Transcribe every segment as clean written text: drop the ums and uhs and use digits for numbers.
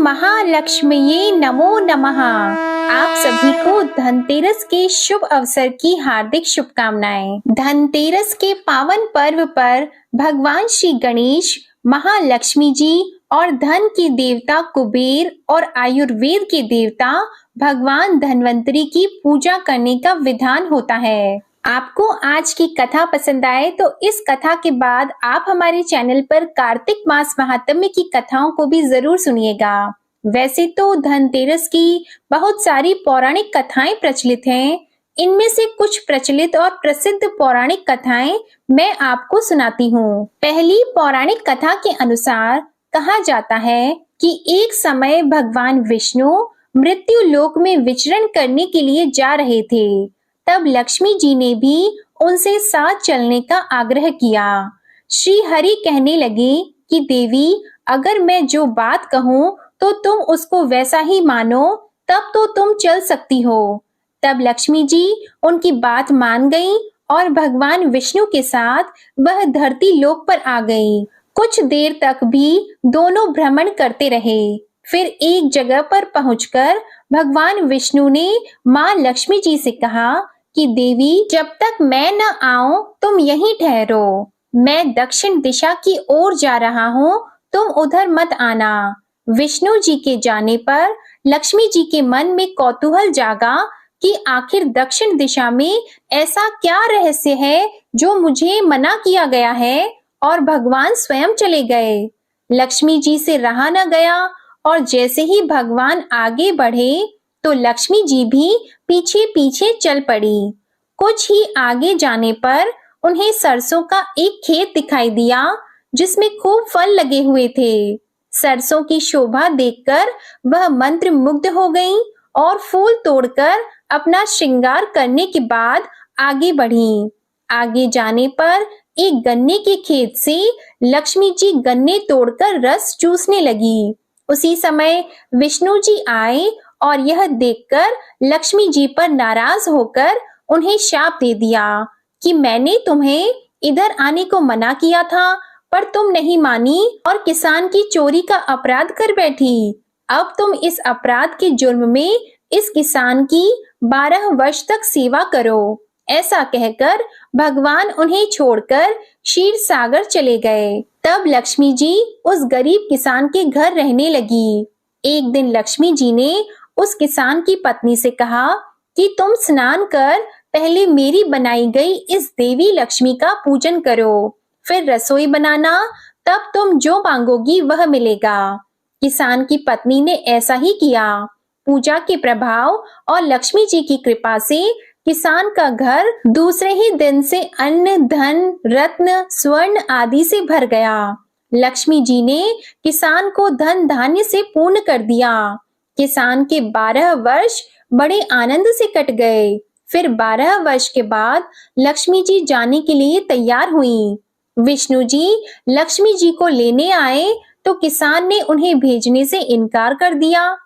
महालक्ष्मीये नमो नमः। आप सभी को धनतेरस के शुभ अवसर की हार्दिक शुभकामनाएं। धनतेरस के पावन पर्व पर भगवान श्री गणेश, महालक्ष्मी जी और धन के देवता कुबेर और आयुर्वेद के देवता भगवान धन्वंतरी की पूजा करने का विधान होता है। आपको आज की कथा पसंद आए तो इस कथा के बाद आप हमारे चैनल पर कार्तिक मास महात्म्य की कथाओं को भी जरूर सुनिएगा। वैसे तो धनतेरस की बहुत सारी पौराणिक कथाएं प्रचलित हैं। इनमें से कुछ प्रचलित और प्रसिद्ध पौराणिक कथाएं मैं आपको सुनाती हूँ। पहली पौराणिक कथा के अनुसार कहा जाता है कि एक समय भगवान विष्णु मृत्यु लोक में विचरण करने के लिए जा रहे थे। तब लक्ष्मी जी ने भी उनसे साथ चलने का आग्रह किया। श्री हरि कहने लगे कि देवी, अगर मैं जो बात कहूँ तो तुम उसको वैसा ही मानो, तब तो तुम चल सकती हो। तब लक्ष्मी जी उनकी बात मान गईं और भगवान विष्णु के साथ वह धरती लोक पर आ गईं। कुछ देर तक भी दोनों भ्रमण करते रहे। फिर एक जगह पर पहुंचकर भगवान विष्णु ने माँ लक्ष्मी जी से कहा कि देवी, जब तक मैं न आऊं तुम यहीं ठहरो। मैं दक्षिण दिशा की ओर जा रहा हूँ, तुम उधर मत आना। विष्णु जी के जाने पर लक्ष्मी जी के मन में कौतूहल जागा कि आखिर दक्षिण दिशा में ऐसा क्या रहस्य है जो मुझे मना किया गया है, और भगवान स्वयं चले गए। लक्ष्मी जी से रहा न गया और जैसे ही भगवान आगे बढ़े तो लक्ष्मी जी भी पीछे पीछे चल पड़ी। कुछ ही आगे जाने पर उन्हें सरसों का एक खेत दिखाई दिया जिसमें खूब फल लगे हुए थे। सरसों की शोभा देखकर वह मंत्र मुग्ध हो गईं और फूल तोड़कर अपना श्रृंगार करने के बाद आगे बढ़ी। आगे जाने पर एक गन्ने के खेत से लक्ष्मी जी गन्ने तोड़कर रस चूसने लगी। उसी समय विष्णु जी आए और यह देखकर लक्ष्मी जी पर नाराज होकर उन्हें शाप दे दिया कि मैंने तुम्हें इधर आने को मना किया था, पर तुम नहीं मानी और किसान की चोरी का अपराध कर बैठी। अब तुम इस अपराध के जुर्म में इस किसान की 12 वर्ष तक सेवा करो। ऐसा कहकर भगवान उन्हें छोड़कर क्षीर सागर चले गए। तब लक्ष्मी जी उस गरीब किसान के घर रहने लगी। एक दिन लक्ष्मी जी ने उस किसान की पत्नी से कहा कि तुम स्नान कर पहले मेरी बनाई गई इस देवी लक्ष्मी का पूजन करो, फिर रसोई बनाना, तब तुम जो मांगोगी वह मिलेगा। किसान की पत्नी ने ऐसा ही किया। पूजा के प्रभाव और लक्ष्मी जी की कृपा से किसान का घर दूसरे ही दिन से अन्न, धन, रत्न, स्वर्ण आदि से भर गया। लक्ष्मी जी ने किसान को धन धान्य से पूर्ण कर दिया। किसान के 12 वर्ष बड़े आनंद से कट गए। फिर 12 वर्ष के बाद लक्ष्मी जी जाने के लिए तैयार हुई। विष्णु जी लक्ष्मी जी को लेने आए तो किसान ने उन्हें भेजने से इनकार कर दिया।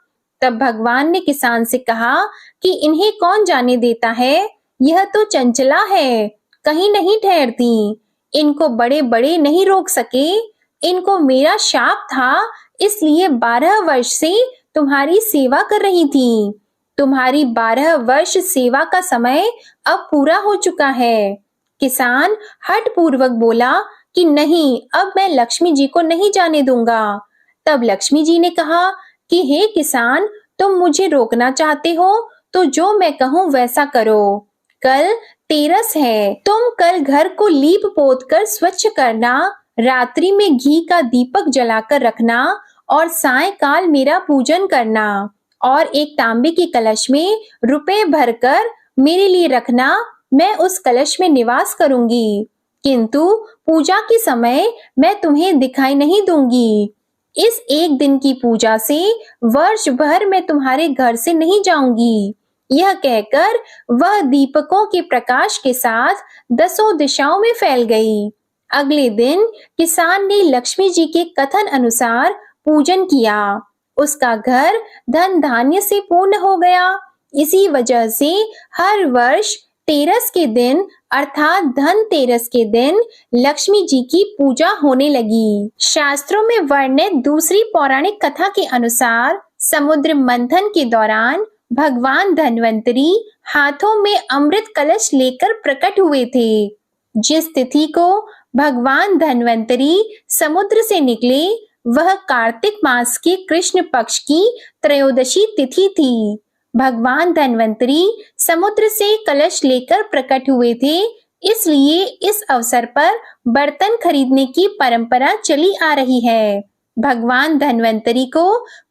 तब भगवान ने किसान से कहा कि इन्हें कौन जाने देता है, यह तो चंचला है, कहीं नहीं ठहरती। इनको बड़े बड़े नहीं रोक सके। इनको मेरा शाप था, इसलिए 12 वर्ष से तुम्हारी सेवा कर रही थी। तुम्हारी 12 वर्ष सेवा का समय अब पूरा हो चुका है। किसान हठ पूर्वक बोला कि नहीं, अब मैं लक्ष्मी जी को नहीं जाने दूंगा। तब लक्ष्मी जी ने कहा कि हे किसान, तुम मुझे रोकना चाहते हो तो जो मैं कहूँ वैसा करो। कल तेरस है, तुम कल घर को लीप पोत कर स्वच्छ करना, रात्रि में घी का दीपक जलाकर रखना और सायंकाल मेरा पूजन करना, और एक तांबे के कलश में रुपए भरकर मेरे लिए रखना। मैं उस कलश में निवास करूंगी, किंतु पूजा के समय मैं तुम्हें दिखाई नहीं दूंगी। इस एक दिन की पूजा से वर्ष भर मैं तुम्हारे घर से नहीं जाऊंगी। यह कहकर वह दीपकों के प्रकाश के साथ 10 दिशाओं में फैल गई। अगले दिन किसान ने लक्ष्मी जी के कथन अनुसार पूजन किया। उसका घर धन धान्य से पूर्ण हो गया। इसी वजह से हर वर्ष तेरस के दिन अर्थात धनतेरस के दिन लक्ष्मी जी की पूजा होने लगी। शास्त्रों में वर्णित दूसरी पौराणिक कथा के अनुसार समुद्र मंथन के दौरान भगवान धन्वंतरी हाथों में अमृत कलश लेकर प्रकट हुए थे। जिस तिथि को भगवान धन्वंतरी समुद्र से निकले वह कार्तिक मास के कृष्ण पक्ष की त्रयोदशी तिथि थी। भगवान धन्वंतरी समुद्र से कलश लेकर प्रकट हुए थे, इसलिए इस अवसर पर बर्तन खरीदने की परंपरा चली आ रही है। भगवान धन्वंतरी को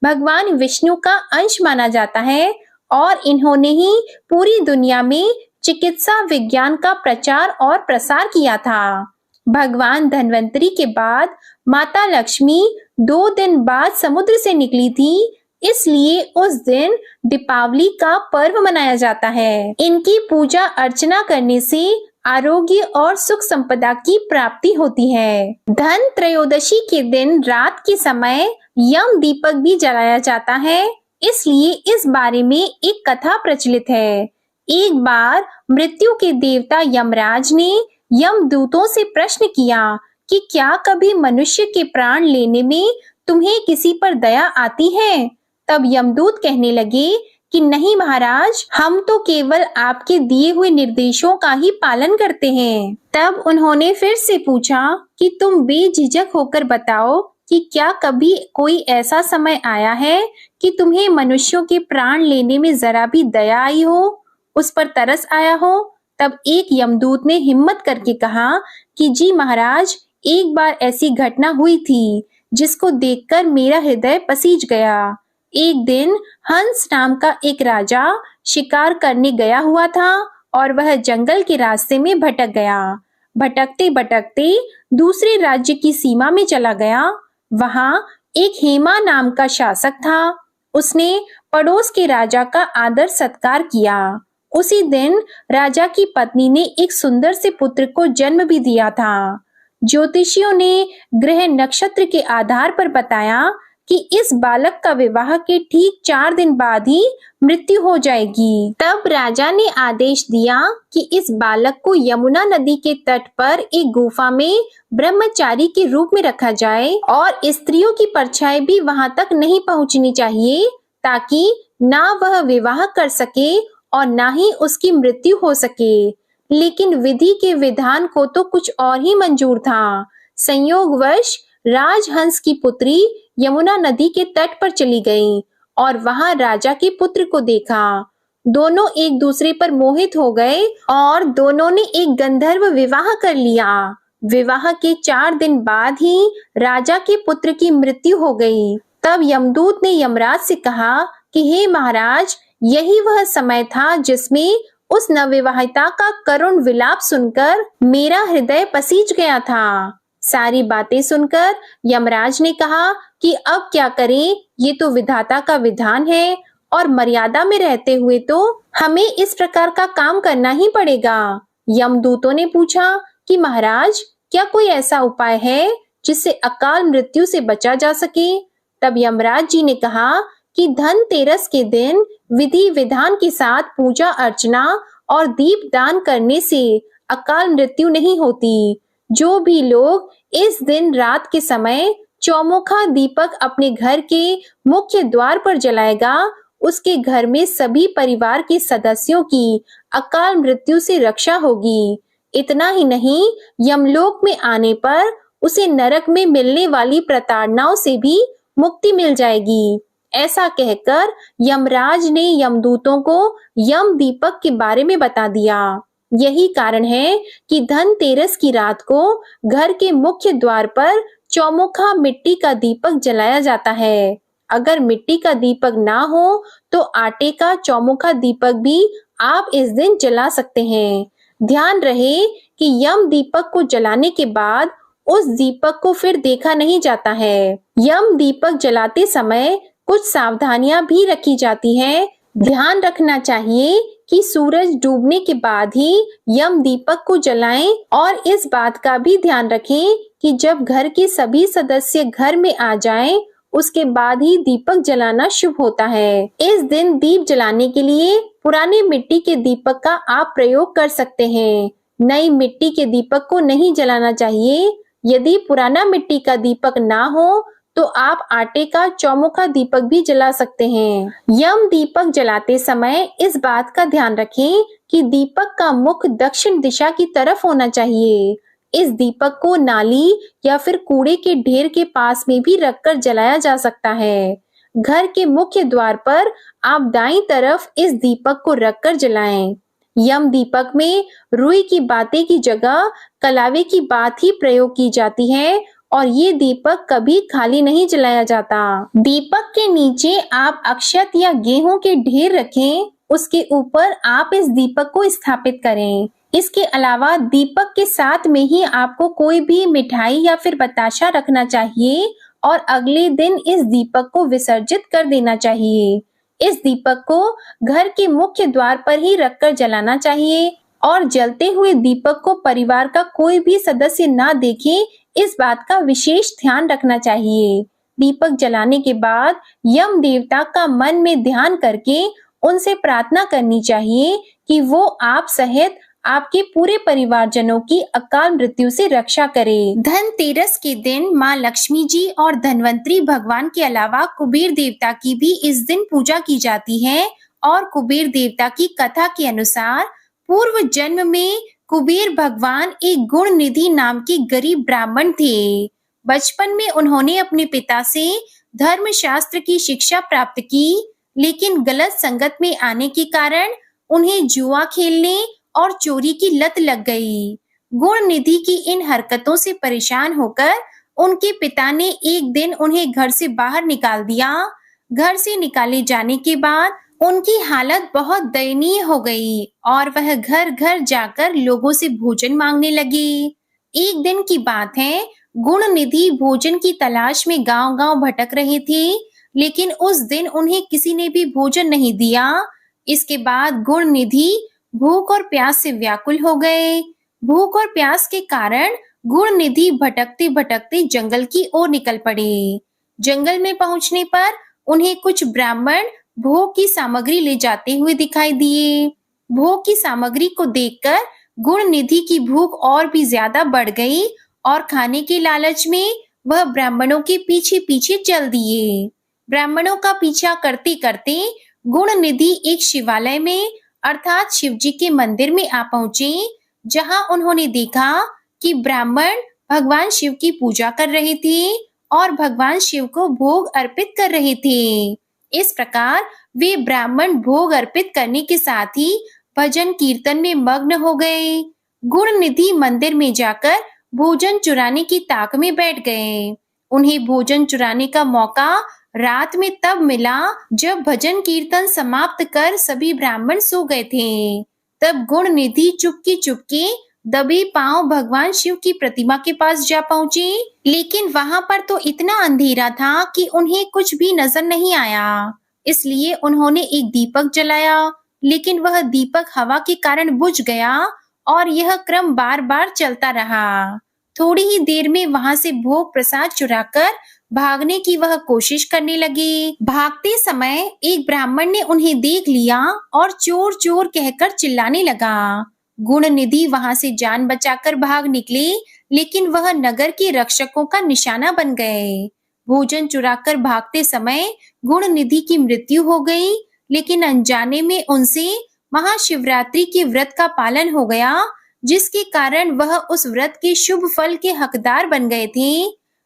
भगवान विष्णु का अंश माना जाता है और इन्होंने ही पूरी दुनिया में चिकित्सा विज्ञान का प्रचार और प्रसार किया था। भगवान धन्वंतरी के बाद माता लक्ष्मी 2 दिन बाद समुद्र से निकली थी, इसलिए उस दिन दीपावली का पर्व मनाया जाता है। इनकी पूजा अर्चना करने से आरोग्य और सुख संपदा की प्राप्ति होती है। धन त्रयोदशी के दिन रात के समय यम दीपक भी जलाया जाता है, इसलिए इस बारे में एक कथा प्रचलित है। एक बार मृत्यु के देवता यमराज ने यमदूतों से प्रश्न किया कि क्या कभी मनुष्य के प्राण लेने में तुम्हें किसी पर दया आती है? तब यमदूत कहने लगे कि नहीं महाराज, हम तो केवल आपके दिए हुए निर्देशों का ही पालन करते हैं। तब उन्होंने फिर से पूछा कि तुम बेझिझक होकर बताओ कि क्या कभी कोई ऐसा समय आया है कि तुम्हें मनुष्यों के प्राण लेने में जरा भी दया आई हो, उस पर तरस आया हो? तब एक यमदूत ने हिम्मत करके कहा कि जी महाराज, एक बार ऐसी घटना हुई थी जिसको देखकर मेरा हृदय पसीज गया। एक दिन हंस नाम का एक राजा शिकार करने गया हुआ था और वह जंगल के रास्ते में भटक गया। भटकते भटकते दूसरे राज्य की सीमा में चला गया। वहां एक हेमा नाम का शासक था। उसने पड़ोस के राजा का आदर सत्कार किया। उसी दिन राजा की पत्नी ने एक सुंदर से पुत्र को जन्म भी दिया था। ज्योतिषियों ने ग्रह नक्षत्र के आधार पर बताया कि इस बालक का विवाह के ठीक 4 दिन बाद ही मृत्यु हो जाएगी। तब राजा ने आदेश दिया कि इस बालक को यमुना नदी के तट पर एक गुफा में ब्रह्मचारी के रूप में रखा जाए और स्त्रियों की परछाई भी वहां तक नहीं पहुंचनी चाहिए, ताकि ना वह विवाह कर सके और ना ही उसकी मृत्यु हो सके। लेकिन विधि के विधान को तो कुछ और ही मंजूर था। संयोगवश राजहंस की पुत्री यमुना नदी के तट पर चली गई और वहां राजा के पुत्र को देखा। दोनों एक दूसरे पर मोहित हो गए और दोनों ने एक गंधर्व विवाह कर लिया। विवाह के 4 दिन बाद ही राजा के पुत्र की मृत्यु हो गई। तब यमदूत ने यमराज से कहा कि हे महाराज, यही वह समय था जिसमें उस नवविवाहिता का करुण विलाप सुनकर मेरा हृदय पसीज गया था। सारी बातें सुनकर यमराज ने कहा कि अब क्या करें, ये तो विधाता का विधान है और मर्यादा में रहते हुए तो हमें इस प्रकार का काम करना ही पड़ेगा। यमदूतों ने पूछा कि महाराज, क्या कोई ऐसा उपाय है जिससे अकाल मृत्यु से बचा जा सके? तब यमराज जी ने कहा कि धनतेरस के दिन विधि विधान के साथ पूजा अर्चना और दीप दान करने से अकाल मृत्यु नहीं होती। जो भी लोग इस दिन रात के समय चौमुखा दीपक अपने घर के मुख्य द्वार पर जलाएगा, उसके घर में सभी परिवार के सदस्यों की अकाल मृत्यु से रक्षा होगी। इतना ही नहीं, यमलोक में आने पर उसे नरक में मिलने वाली प्रताड़नाओं से भी मुक्ति मिल जाएगी। ऐसा कहकर यमराज ने यमदूतों को यम दीपक के बारे में बता दिया। यही कारण है कि धनतेरस की रात को घर के मुख्य द्वार पर चौमुखा मिट्टी का दीपक जलाया जाता है। अगर मिट्टी का दीपक ना हो तो आटे का चौमुखा दीपक भी आप इस दिन जला सकते हैं। ध्यान रहे कि यम दीपक को जलाने के बाद उस दीपक को फिर देखा नहीं जाता है। यम दीपक जलाते समय कुछ सावधानियां भी रखी जाती हैं। ध्यान रखना चाहिए कि सूरज डूबने के बाद ही यम दीपक को जलाएं और इस बात का भी ध्यान रखें कि जब घर के सभी सदस्य घर में आ जाएं, उसके बाद ही दीपक जलाना शुभ होता है। इस दिन दीप जलाने के लिए पुराने मिट्टी के दीपक का आप प्रयोग कर सकते हैं। नई मिट्टी के दीपक को नहीं जलाना चाहिए। यदि पुराना मिट्टी का दीपक ना हो तो आप आटे का चौमुखा दीपक भी जला सकते हैं। यम दीपक जलाते समय इस बात का ध्यान रखें कि दीपक का मुख दक्षिण दिशा की तरफ होना चाहिए। इस दीपक को नाली या फिर कूड़े के ढेर के पास में भी रखकर जलाया जा सकता है। घर के मुख्य द्वार पर आप दाईं तरफ इस दीपक को रखकर जलाएं। यम दीपक में रुई की बातें की जगह कलावे की बात ही प्रयोग की जाती है और ये दीपक कभी खाली नहीं जलाया जाता। दीपक के नीचे आप अक्षत या गेहूं के ढेर रखें। उसके ऊपर आप इस दीपक को स्थापित करें। इसके अलावा दीपक के साथ में ही आपको कोई भी मिठाई या फिर बताशा रखना चाहिए और अगले दिन इस दीपक को विसर्जित कर देना चाहिए। इस दीपक को घर के मुख्य द्वार पर ही रखकर जलाना चाहिए और जलते हुए दीपक को परिवार का कोई भी सदस्य ना देखे, इस बात का विशेष ध्यान रखना चाहिए। दीपक जलाने के बाद यम देवता का मन में ध्यान करके उनसे प्रार्थना करनी चाहिए कि वो आप सहित आपके पूरे परिवारजनों की अकाल मृत्यु से रक्षा करे। धनतेरस के दिन माँ लक्ष्मी जी और धनवंतरी भगवान के अलावा कुबेर देवता की भी इस दिन पूजा की जाती है और कुबेर देवता की कथा के अनुसार पूर्व जन्म में कुबेर भगवान एक गुण निधि नाम के गरीब ब्राह्मण थे। बचपन में उन्होंने अपने पिता से धर्मशास्त्र की शिक्षा प्राप्त की, लेकिन गलत संगत में आने के कारण उन्हें जुआ खेलने और चोरी की लत लग गई। गुण निधि की इन हरकतों से परेशान होकर उनके पिता ने एक दिन उन्हें घर से बाहर निकाल दिया। घर से निकाले जाने के बाद उनकी हालत बहुत दयनीय हो गई और वह घर घर जाकर लोगों से भोजन मांगने लगे। एक दिन की बात है, गुण निधि भोजन की तलाश में गांव-गांव भटक रहे थे, लेकिन उस दिन उन्हें किसी ने भी भोजन नहीं दिया। इसके बाद गुण निधि भूख और प्यास से व्याकुल हो गए। भूख और प्यास के कारण गुण निधि भटकते भटकते जंगल की ओर निकल पड़े। जंगल में पहुंचने पर उन्हें कुछ ब्राह्मण भोग की सामग्री ले जाते हुए दिखाई दिए। भोग की सामग्री को देखकर गुण निधि की भूख और भी ज्यादा बढ़ गई और खाने के लालच में वह ब्राह्मणों के पीछे पीछे चल दिए। ब्राह्मणों का पीछा करते करते गुण निधि एक शिवालय में अर्थात शिव जी के मंदिर में आ पहुंचे, जहां उन्होंने देखा कि ब्राह्मण भगवान शिव की पूजा कर रहे थे और भगवान शिव को भोग अर्पित कर रहे थे। इस प्रकार वे ब्राह्मण भोग अर्पित करने के साथ ही भजन कीर्तन में मग्न हो गए। गुण निधि मंदिर में जाकर भोजन चुराने की ताक में बैठ गए। उन्हें भोजन चुराने का मौका रात में तब मिला जब भजन कीर्तन समाप्त कर सभी ब्राह्मण सो गए थे। तब गुण निधि चुपके चुपके दबे पांव भगवान शिव की प्रतिमा के पास जा पहुंचे, लेकिन वहां पर तो इतना अंधेरा था कि उन्हें कुछ भी नजर नहीं आया। इसलिए उन्होंने एक दीपक जलाया, लेकिन वह दीपक हवा के कारण बुझ गया और यह क्रम बार बार चलता रहा। थोड़ी ही देर में वहां से भोग प्रसाद चुराकर भागने की वह कोशिश करने लगे। भागते समय एक ब्राह्मण ने उन्हें देख लिया और चोर चोर कहकर चिल्लाने लगा। गुण निधि वहां से जान बचाकर भाग निकले, लेकिन वह नगर के रक्षकों का निशाना बन गए। भोजन चुराकर भागते समय गुण निधि की मृत्यु हो गई, लेकिन अनजाने में उनसे महाशिवरात्रि के व्रत का पालन हो गया, जिसके कारण वह उस व्रत के शुभ फल के हकदार बन गए थे।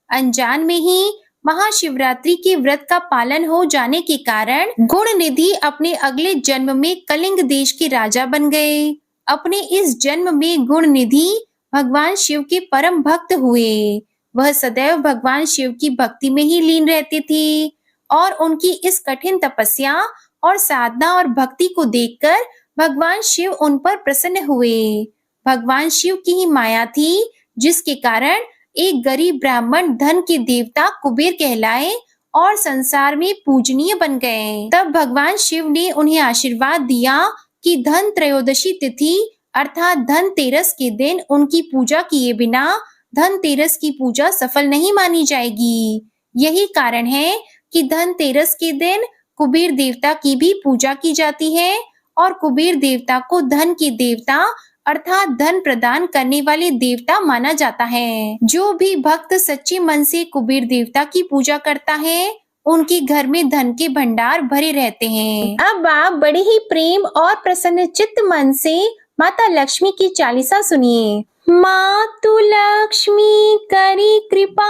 अनजान में ही महाशिवरात्रि के व्रत का पालन हो जाने के कारण गुण निधि अपने अगले जन्म में कलिंग देश के राजा बन गए। अपने इस जन्म में गुण निधि भगवान शिव के परम भक्त हुए। वह सदैव भगवान शिव की भक्ति में ही लीन रहते थे और उनकी इस कठिन तपस्या और साधना और भक्ति को देखकर भगवान शिव उन पर प्रसन्न हुए। भगवान शिव की ही माया थी, जिसके कारण एक गरीब ब्राह्मण धन के देवता कुबेर कहलाए और संसार में पूजनीय बन गए। तब भगवान शिव ने उन्हें आशीर्वाद दिया कि धन त्रयोदशी तिथि अर्थात धनतेरस के दिन उनकी पूजा किए बिना धनतेरस की पूजा सफल नहीं मानी जाएगी। यही कारण है कि धनतेरस के दिन कुबेर देवता की भी पूजा की जाती है और कुबेर देवता को धन की देवता अर्थात धन प्रदान करने वाले देवता माना जाता है। जो भी भक्त सच्चे मन से कुबेर देवता की पूजा करता है उनके घर में धन के भंडार भरे रहते हैं। अब आप बड़े ही प्रेम और प्रसन्न चित्त मन से माता लक्ष्मी की चालीसा सुनिए। मातु लक्ष्मी करी कृपा,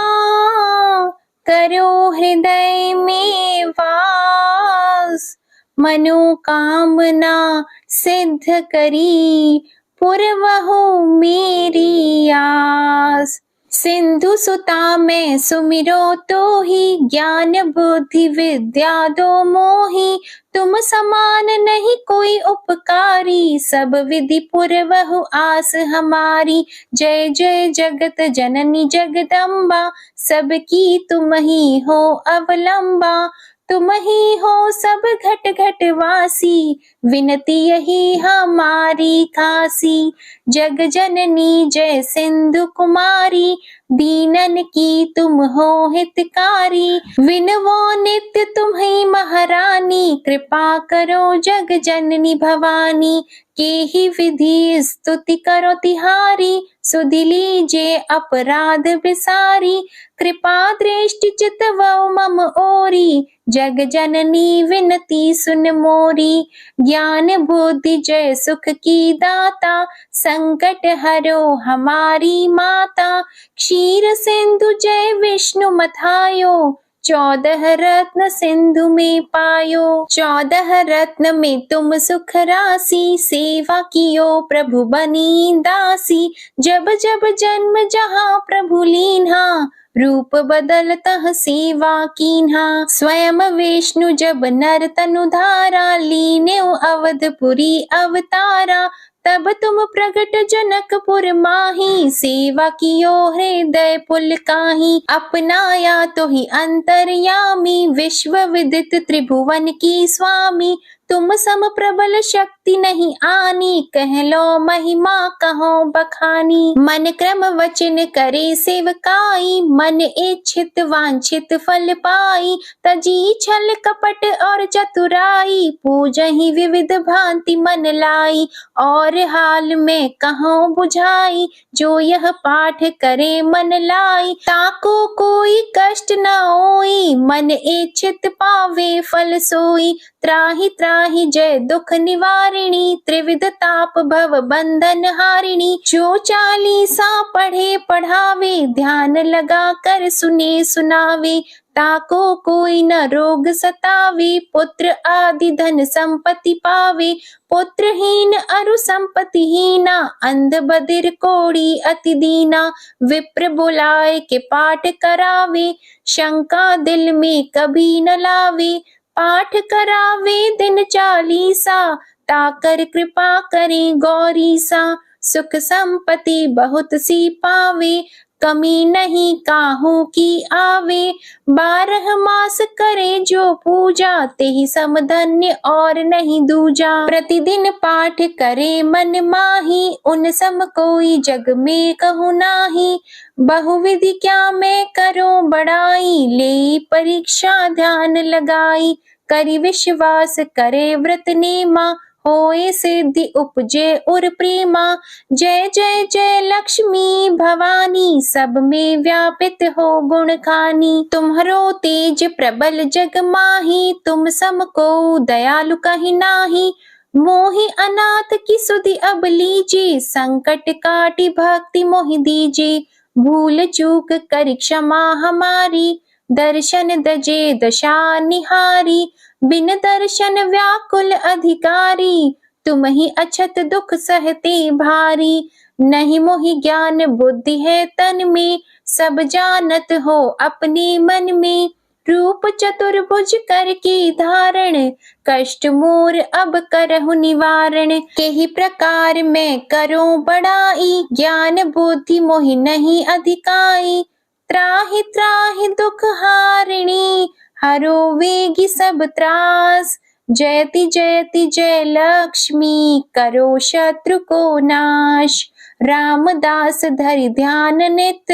करो हृदय में वास, मनोकामना सिद्ध करी, पुरवहु मेरी आस। सिंधु सुता में सुमिरो तो ही, ज्ञान बुद्धि विद्या दो मोही, तुम समान नहीं कोई उपकारी, सब विधि पुरवहु आस हमारी। जय जय जगत जननी जगदम्बा, सबकी तुम ही हो अवलंबा, तुम ही हो सब घट घट वासी, विनती यही हमारी खासी। जग जननी जय सिंधु कुमारी, दीनन की तुम हो हितकारी, विनवो नित्य तुम ही महारानी, कृपा करो जग जननी भवानी। के ही विधि स्तुति करो तिहारी, सुधि लीजे अपराध विसारी, कृपा दृष्टि चितवो मम ओरी, जग जननी विनती सुन मोरी। ज्ञान बुद्धि जय सुख की दाता, संकट हरो हमारी माता, क्षीर सिंधु जय विष्णु मथायो, 14 रत्न सिंधु में पायो। 14 रत्न में तुम सुख राशि, सेवा कियो प्रभु बनी दासी। जब जब जन्म जहाँ प्रभु लीन्हा, रूप बदलतः सेवा कीन्हा। स्वयं विष्णु जब नर तनु धारा, लीने अवधपुरी अवतारा, तब तुम प्रगट जनकपुर माही, सेवा कियो हृदय पुलकाही। अपनाया तो ही अंतर्यामी, विश्व विदित त्रिभुवन की स्वामी, तुम सम प्रबल शक्ति नहीं आनी, कह लो महिमा कहो बखानी। मन क्रम वचन करे सेवकाई, मन इच्छित वांछित फल पाई, तजी छल कपट और चतुराई, पूजहि विविध भांति मन लाई। और हाल में कहो बुझाई, जो यह पाठ करे मन लाई, ताको कोई कष्ट न होई, मन इच्छित पावे फल सोई। त्राहि त्राहि जय दुख निवारिणी, त्रिविध ताप भव बंधन हारिणी। जो चालीसा पढ़े पढ़ावे, ध्यान लगा कर सुने सुनावे, ताको कोई न रोग सतावे, पुत्र आदि धन संपत्ति पावे। पुत्रहीन अरु संपत्तिहीना, अंध बधिर कोढ़ी अति दीना, विप्र बुलाए के पाठ करावे, शंका दिल में कभी न लावे। पाठ करावे दिन चालीसा, ताकर कृपा करें गौरी सा। सुख संपत्ति बहुत सी पावे, कमी नहीं काहू की आवे। 12 मास करे जो पूजा, तेहि समधन्य और नहीं दूजा। प्रतिदिन पाठ करे मन माही, उन सम कोई जग में कहू नाही। बहुविधि क्या मैं करूं बड़ाई, ले परीक्षा ध्यान लगाई। करि विश्वास करे व्रत नेमा, होए सिद्धि उपजे उर प्रेमा। जय जय जय लक्ष्मी भवानी, सब में व्यापित हो गुण खानी। तुम्हरो तेज प्रबल जग माही, तुम सम को दयालु कहीं नाही। मोहि अनाथ की सुधि अब लीजे, संकट काटी भक्ति मोहि दीजे। भूल चूक कर क्षमा हमारी, दर्शन दजे दशा निहारी। बिन दर्शन व्याकुल अधिकारी, तुम ही अछत दुख सहते भारी। नहीं मोहि ज्ञान बुद्धि है तन में, सब जानत हो अपने मन में। रूप चतुर्भुज करके धारण, कष्ट मोर अब करहु निवारण। केहि प्रकार मैं करूं बड़ाई, ज्ञान बुद्धि मोहि नहीं अधिकाई। त्राहि त्राहि दुख हारिणी, हरो वेगी सब त्रास। जयति जयति जय लक्ष्मी, करो शत्रु को नाश। रामदास धरि ध्यान नित,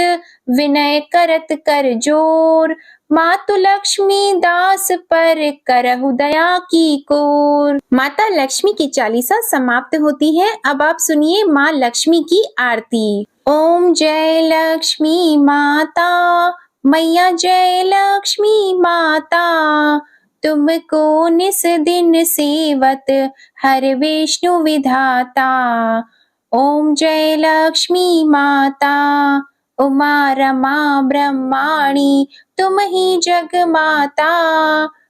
विनय करत कर जोर। मातु लक्ष्मी दास पर करहु दया की कोर। माता लक्ष्मी की चालीसा समाप्त होती है। अब आप सुनिए माँ लक्ष्मी की आरती। ओम जय लक्ष्मी माता, मैया जय लक्ष्मी माता, तुमको निस दिन सेवत हर विष्णु विधाता। ओम जय लक्ष्मी माता, उमा रमा ब्रह्माणी, तुम ही जग माता।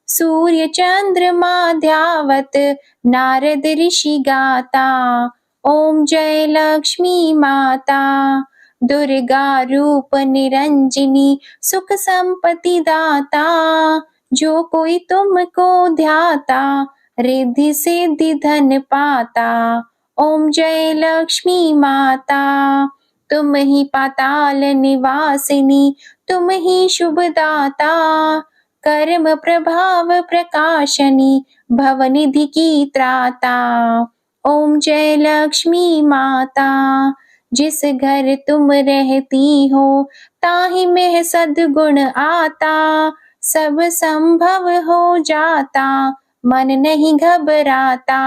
सूर्य चंद्रमा ध्यावत नारद ऋषि गाता। ओम जय लक्ष्मी माता, दुर्गा रूप निरंजनी, सुख संपत्ति दाता। जो कोई तुमको ध्याता, रिद्धि सिद्धि धन पाता। ओम जय लक्ष्मी माता, तुम ही पाताल निवासिनी, तुम ही शुभदाता। कर्म प्रभाव प्रकाशनी, भवनिधि की त्राता। ओम जय लक्ष्मी माता, जिस घर तुम रहती हो, ताहि में सद्गुण आता। सब संभव हो जाता, मन नहीं घबराता।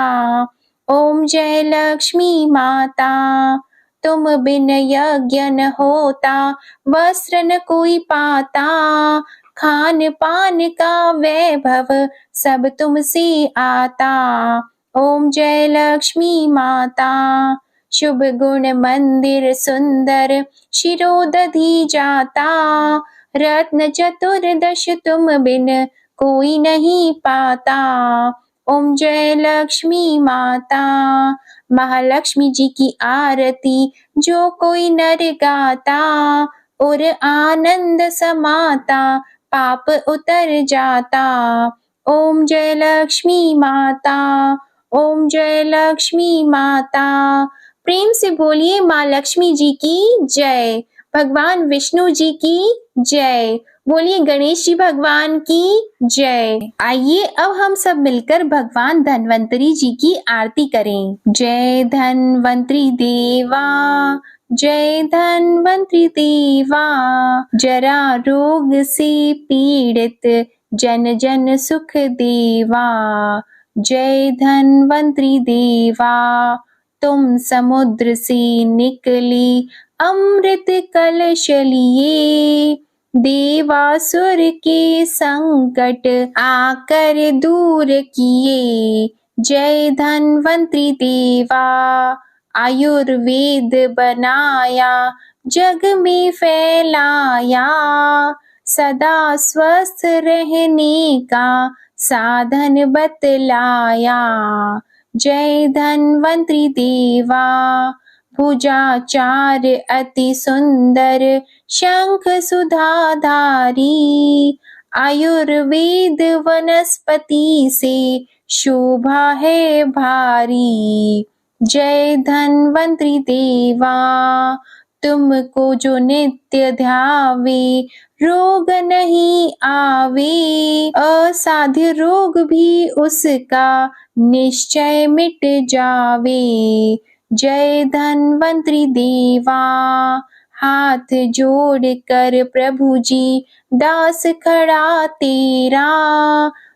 ओम जय लक्ष्मी माता, तुम बिन यज्ञ न होता, वस्त्र न कोई पाता। खान पान का वैभव सब तुमसे आता। ओम जय लक्ष्मी माता, शुभ गुण मंदिर सुंदर, शिरोदधि जाता। रत्न चतुर्दश तुम बिन कोई नहीं पाता। ओम जय लक्ष्मी माता, महालक्ष्मी जी की आरती जो कोई नर गाता, और आनंद समाता, पाप उतर जाता। ओम जय लक्ष्मी माता, ओम जय लक्ष्मी माता। प्रेम से बोलिए माँ लक्ष्मी जी की जय, भगवान विष्णु जी की जय, बोलिए गणेश जी भगवान की जय। आइए अब हम सब मिलकर भगवान धन्वंतरी जी की आरती करें। जय धन्वंतरी देवा, जय धन्वंतरी देवा, जरा रोग से पीड़ित जन जन सुख देवा। जय धन्वंतरी देवा, तुम समुद्र से निकली अमृत कलश लिए, देवासुर के संकट आकर दूर किए। जय धन्वंतरी देवा, आयुर्वेद बनाया, जग में फैलाया, सदा स्वस्थ रहने का साधन बतलाया। जय धन्वंतरी देवा, भुजाचार अति सुंदर, शंख सुधाधारी, आयुर्वेद वनस्पति से शोभा है भारी। जय धन्वंतरी देवा, तुमको जो नित्य ध्यावे, रोग नहीं आवे, असाध्य रोग भी उसका निश्चय मिट जावे। जय धन्वंतरी देवा, हाथ जोड़ कर प्रभु जी दास खड़ा तेरा,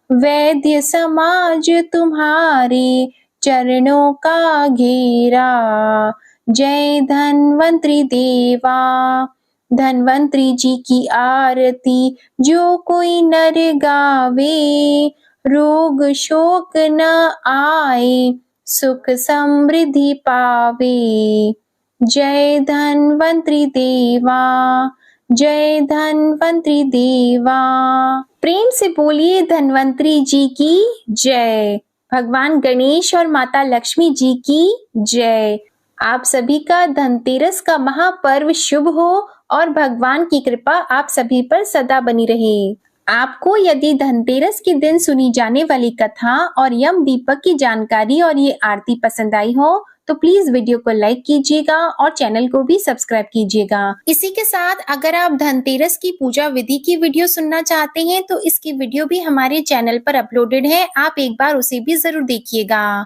वैद्य समाज तुम्हारे चरणों का घेरा। जय धन्वंतरी देवा, धन्वंतरी जी की आरती जो कोई नर गावे, रोग शोक न आए, सुख समृद्धि पावे। जय धन्वंतरी देवा, जय धन्वंतरी देवा। प्रेम से बोलिए धन्वंतरी जी की जय, भगवान गणेश और माता लक्ष्मी जी की जय। आप सभी का धनतेरस का महापर्व शुभ हो और भगवान की कृपा आप सभी पर सदा बनी रहे। आपको यदि धनतेरस के दिन सुनी जाने वाली कथा और यम दीपक की जानकारी और ये आरती पसंद आई हो तो प्लीज वीडियो को लाइक कीजिएगा और चैनल को भी सब्सक्राइब कीजिएगा। इसी के साथ अगर आप धनतेरस की पूजा विधि की वीडियो सुनना चाहते हैं तो इसकी वीडियो भी हमारे चैनल पर अपलोडेड है, आप एक बार उसे भी जरूर देखिएगा।